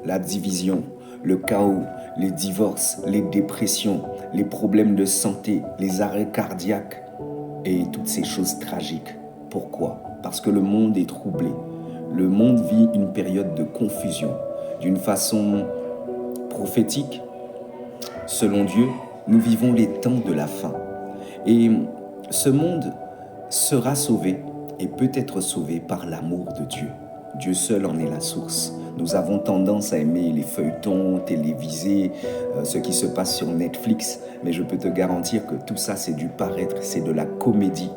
la division, le chaos, les divorces, les dépressions, les problèmes de santé, les arrêts cardiaques et toutes ces choses tragiques. Pourquoi? Parce que le monde est troublé. Le monde vit une période de confusion. D'une façon prophétique, selon Dieu, nous vivons les temps de la fin. Et ce monde sera sauvé et peut être sauvé par l'amour de Dieu. Dieu seul en est la source. Nous avons tendance à aimer les feuilletons télévisés, ce qui se passe sur Netflix, mais je peux te garantir que tout ça, c'est du paraître, c'est de la comédie.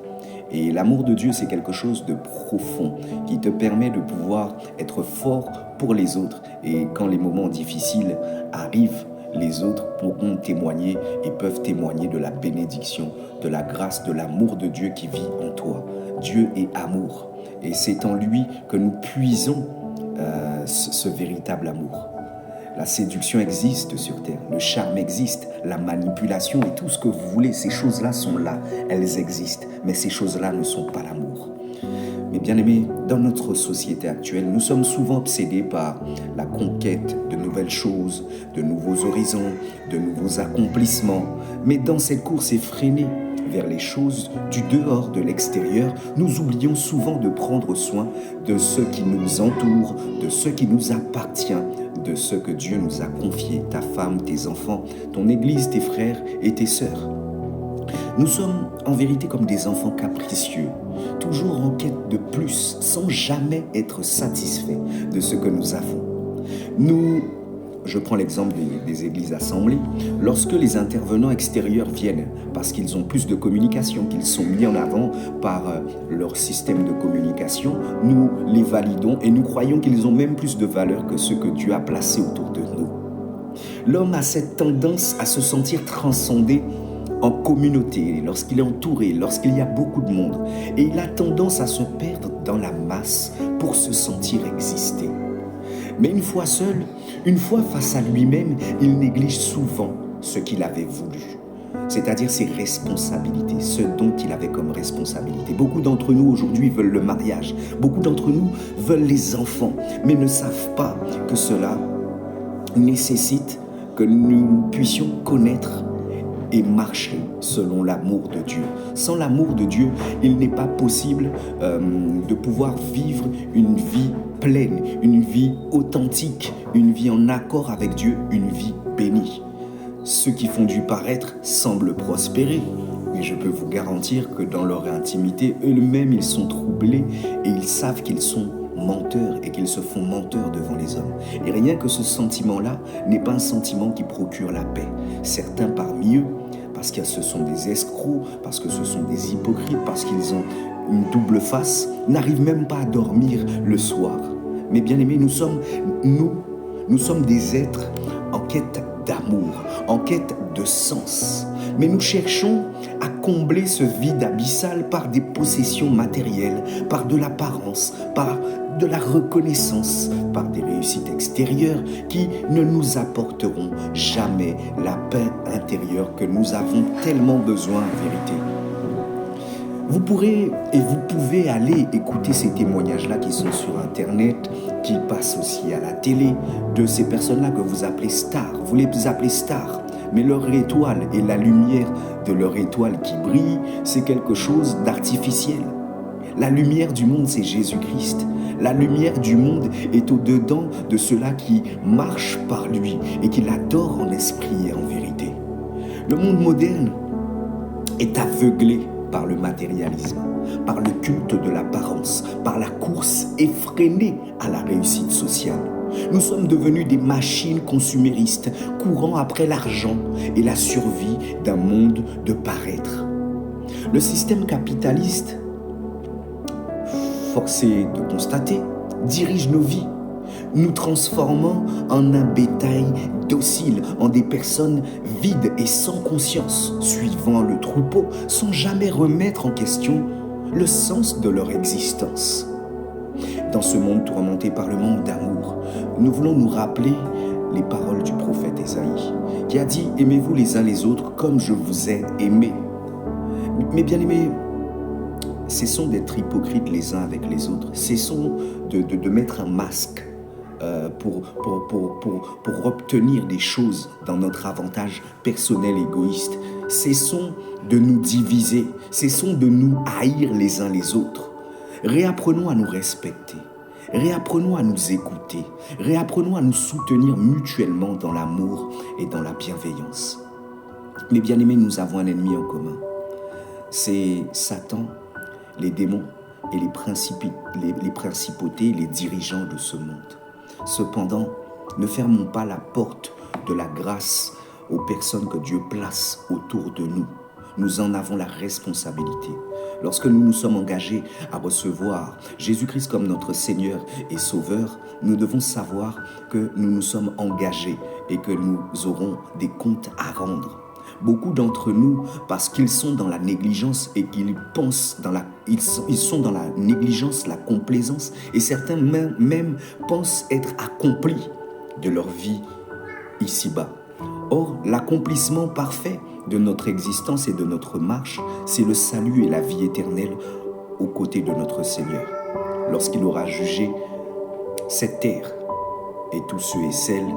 Et l'amour de Dieu, c'est quelque chose de profond qui te permet de pouvoir être fort pour les autres. Et quand les moments difficiles arrivent, les autres pourront témoigner et peuvent témoigner de la bénédiction, de la grâce, de l'amour de Dieu qui vit en toi. Dieu est amour. Et c'est en lui que nous puisons ce véritable amour. La séduction existe sur terre, le charme existe, la manipulation et tout ce que vous voulez, ces choses-là sont là, elles existent, mais ces choses-là ne sont pas l'amour. Mais bien aimés, dans notre société actuelle, nous sommes souvent obsédés par la conquête de nouvelles choses, de nouveaux horizons, de nouveaux accomplissements. Mais dans cette course effrénée vers les choses du dehors, de l'extérieur, nous oublions souvent de prendre soin de ce qui nous entoure, de ce qui nous appartient, de ce que Dieu nous a confié, ta femme, tes enfants, ton église, tes frères et tes sœurs. Nous sommes en vérité comme des enfants capricieux, toujours en quête de plus, sans jamais être satisfaits de ce que nous avons. Je prends l'exemple des églises assemblées, lorsque les intervenants extérieurs viennent, parce qu'ils ont plus de communication, qu'ils sont mis en avant par leur système de communication, nous les validons et nous croyons qu'ils ont même plus de valeur que ce que Dieu a placé autour de nous. L'homme a cette tendance à se sentir transcendé en communauté, lorsqu'il est entouré, lorsqu'il y a beaucoup de monde. Et il a tendance à se perdre dans la masse pour se sentir exister. Mais une fois seul, une fois face à lui-même, il néglige souvent ce qu'il avait voulu. C'est-à-dire ses responsabilités, ce dont il avait comme responsabilité. Beaucoup d'entre nous aujourd'hui veulent le mariage. Beaucoup d'entre nous veulent les enfants, mais ne savent pas que cela nécessite que nous puissions connaître et marcher selon l'amour de Dieu. Sans l'amour de Dieu, il n'est pas possible de pouvoir vivre une vie pleine, une vie authentique, une vie en accord avec Dieu, une vie bénie. Ceux qui font du paraître semblent prospérer, mais je peux vous garantir que dans leur intimité, eux-mêmes, ils sont troublés et ils savent qu'ils sont menteurs et qu'ils se font menteurs devant les hommes. Et rien que ce sentiment-là n'est pas un sentiment qui procure la paix. Certains parmi eux, parce que ce sont des escrocs, parce que ce sont des hypocrites, parce qu'ils ont une double face, n'arrivent même pas à dormir le soir. Mais bien aimés, nous sommes des êtres en quête d'amour, en quête de sens. Mais nous cherchons à combler ce vide abyssal par des possessions matérielles, par de l'apparence, par de la reconnaissance, par des réussites extérieures qui ne nous apporteront jamais la paix intérieure que nous avons tellement besoin en vérité. Vous pourrez et vous pouvez aller écouter ces témoignages-là qui sont sur Internet, qui passent aussi à la télé, de ces personnes-là que vous appelez stars. Vous les appelez stars, mais leur étoile et la lumière de leur étoile qui brille, c'est quelque chose d'artificiel. La lumière du monde, c'est Jésus-Christ. La lumière du monde est au-dedans de ceux-là qui marchent par lui et qui l'adorent en esprit et en vérité. Le monde moderne est aveuglé par le matérialisme, par le culte de l'apparence, par la course effrénée à la réussite sociale. Nous sommes devenus des machines consuméristes, courant après l'argent et la survie d'un monde de paraître. Le système capitaliste, forcé de constater, dirige nos vies, nous transformant en un bétail docile, en des personnes vides et sans conscience, suivant le troupeau, sans jamais remettre en question le sens de leur existence. Dans ce monde tourmenté par le manque d'amour, nous voulons nous rappeler les paroles du prophète Ésaïe, qui a dit « Aimez-vous les uns les autres comme je vous ai aimés ». Mais bien aimés, cessons d'être hypocrites les uns avec les autres, cessons de mettre un masque pour obtenir des choses dans notre avantage personnel égoïste. Cessons de nous diviser, cessons de nous haïr les uns les autres. Réapprenons à nous respecter, réapprenons à nous écouter, réapprenons à nous soutenir mutuellement dans l'amour et dans la bienveillance. Mes bien-aimés, nous avons un ennemi en commun. C'est Satan, les démons et les principautés, les dirigeants de ce monde. Cependant, ne fermons pas la porte de la grâce aux personnes que Dieu place autour de nous. Nous en avons la responsabilité. Lorsque nous nous sommes engagés à recevoir Jésus-Christ comme notre Seigneur et Sauveur, nous devons savoir que nous nous sommes engagés et que nous aurons des comptes à rendre. Beaucoup d'entre nous, parce qu'ils sont dans la négligence et qu'ils pensent ils sont dans la négligence, la complaisance, et certains même pensent être accomplis de leur vie ici-bas. Or, l'accomplissement parfait de notre existence et de notre marche, c'est le salut et la vie éternelle aux côtés de notre Seigneur, lorsqu'il aura jugé cette terre et tous ceux et celles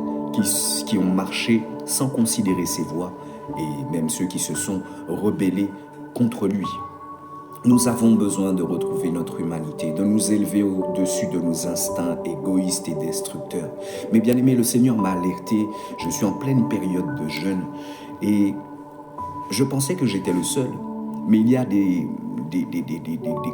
qui ont marché sans considérer ses voies, et même ceux qui se sont rebellés contre lui. Nous avons besoin de retrouver notre humanité, de nous élever au-dessus de nos instincts égoïstes et destructeurs. Mais bien aimé, le Seigneur m'a alerté, je suis en pleine période de jeûne et je pensais que j'étais le seul. Mais il y a des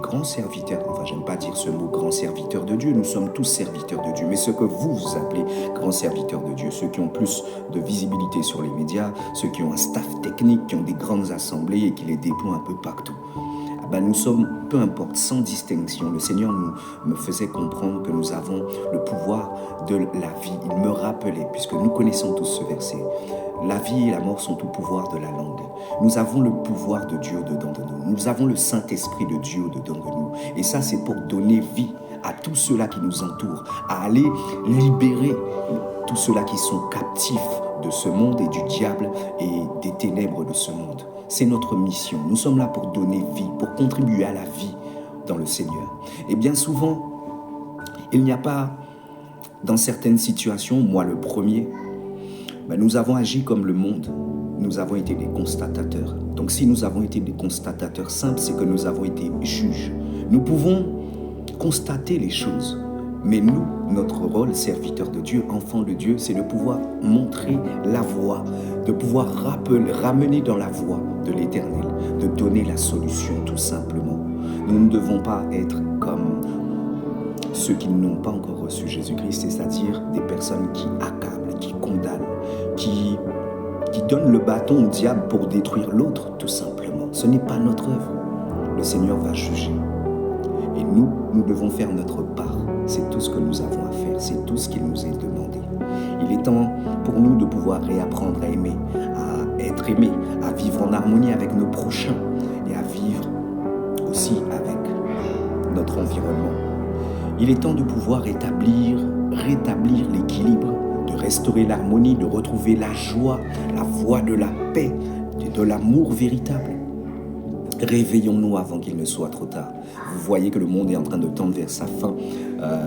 grands serviteurs, enfin j'aime pas dire ce mot grand serviteur de Dieu, nous sommes tous serviteurs de Dieu, mais ce que vous appelez grands serviteurs de Dieu, ceux qui ont plus de visibilité sur les médias, ceux qui ont un staff technique, qui ont des grandes assemblées et qui les déploient un peu partout. Nous sommes, peu importe, sans distinction. Le Seigneur me faisait comprendre que nous avons le pouvoir de la vie. Il me rappelait, puisque nous connaissons tous ce verset, la vie et la mort sont au pouvoir de la langue. Nous avons le pouvoir de Dieu dedans de nous. Nous avons le Saint-Esprit de Dieu dedans de nous. Et ça, c'est pour donner vie à tous ceux-là qui nous entourent, à aller libérer tous ceux-là qui sont captifs de ce monde et du diable et des ténèbres de ce monde. C'est notre mission. Nous sommes là pour donner vie, pour contribuer à la vie dans le Seigneur. Et bien souvent, il n'y a pas, dans certaines situations, moi le premier, nous avons agi comme le monde. Nous avons été des constatateurs. Donc si nous avons été des constatateurs simples, c'est que nous avons été juges. Nous pouvons constater les choses. Mais nous, notre rôle, serviteur de Dieu, enfant de Dieu, c'est de pouvoir montrer la voie, de pouvoir ramener dans la voie de l'Éternel, de donner la solution tout simplement. Nous ne devons pas être comme ceux qui n'ont pas encore reçu Jésus-Christ, c'est-à-dire des personnes qui accablent, qui condamnent, qui donnent le bâton au diable pour détruire l'autre tout simplement. Ce n'est pas notre œuvre. Le Seigneur va juger. Et nous devons faire notre part. C'est tout ce que nous avons à faire. C'est tout ce qu'il nous est demandé. Il est temps pour nous de pouvoir réapprendre à aimer, à être aimé, à vivre en harmonie avec nos prochains et à vivre aussi avec notre environnement. Il est temps de pouvoir rétablir l'équilibre, de restaurer l'harmonie, de retrouver la joie, la voie de la paix, de l'amour véritable. Réveillons-nous avant qu'il ne soit trop tard. Vous voyez que le monde est en train de tendre vers sa fin.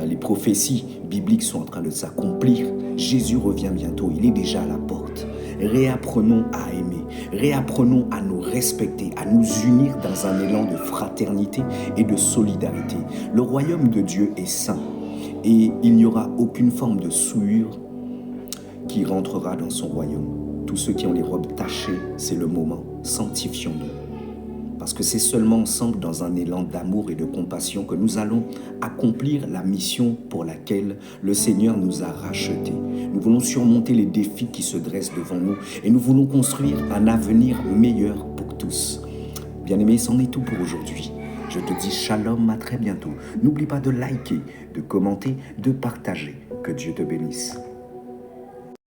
Les prophéties bibliques sont en train de s'accomplir. Jésus revient bientôt, il est déjà à la porte. Réapprenons à aimer, réapprenons à nous respecter, à nous unir dans un élan de fraternité et de solidarité. Le royaume de Dieu est saint et il n'y aura aucune forme de souillure qui rentrera dans son royaume. Tous ceux qui ont les robes tachées, c'est le moment. Sanctifions-nous. Parce que c'est seulement ensemble, dans un élan d'amour et de compassion, que nous allons accomplir la mission pour laquelle le Seigneur nous a rachetés. Nous voulons surmonter les défis qui se dressent devant nous et nous voulons construire un avenir meilleur pour tous. Bien-aimés, c'en est tout pour aujourd'hui. Je te dis shalom, à très bientôt. N'oublie pas de liker, de commenter, de partager. Que Dieu te bénisse.